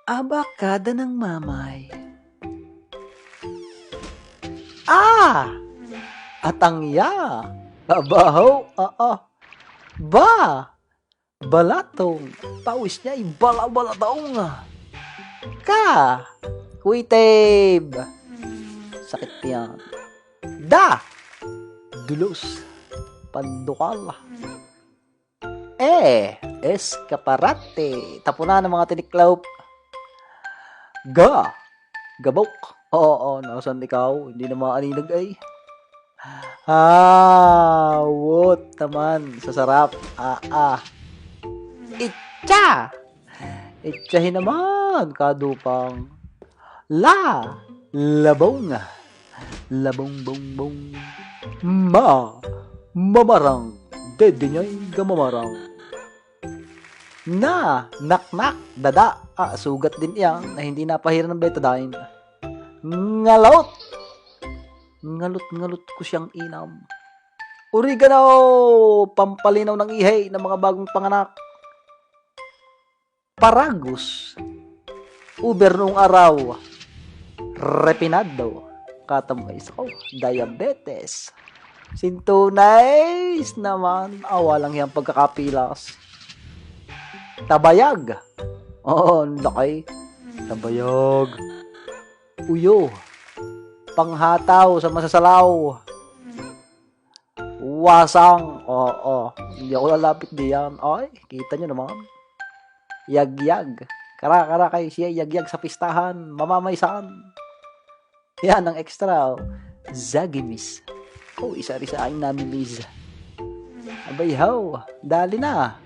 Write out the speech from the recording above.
Abakada ng mamay. Ah! Atangya! Abaho! Ba! Balatong! Pawis niya ay bala-balatong! Ka! Kuitib! Sakit yan. Da! Dulos! Pandukal! Escaparate! Tapunan ng mga tiniklaw. Ga! Gabok! Oo, nasan ikaw? Hindi na maaninag ay. Wot naman. Sasarap. Itcha! Itchahin naman. Kadupang. Labong. Labong bong bong. Mamarang. Dede niya'y gamamarang. Naknak. Dada. Sugat din yan na hindi napahiran ng betadine. Ngalot ko siyang inam. Oregano, pampalinaw ng ihay ng mga bagong panganak. Paragus, Uber noong araw. Refinado, katamay ko, diabetes. Sintunais naman, walang yang pagkakapilas. Tabayag, laki. Tabayag. Uyo, panghataw sa masasalaw. Wasang, hindi ako lalapit diyan. Ay, kita nyo naman. Yagyag. Kara kay siya yagyag sa pistahan. Mamamaysan. Yan ang extra. Zagimis. Isa-risain namin, Liz. Abay, dali na.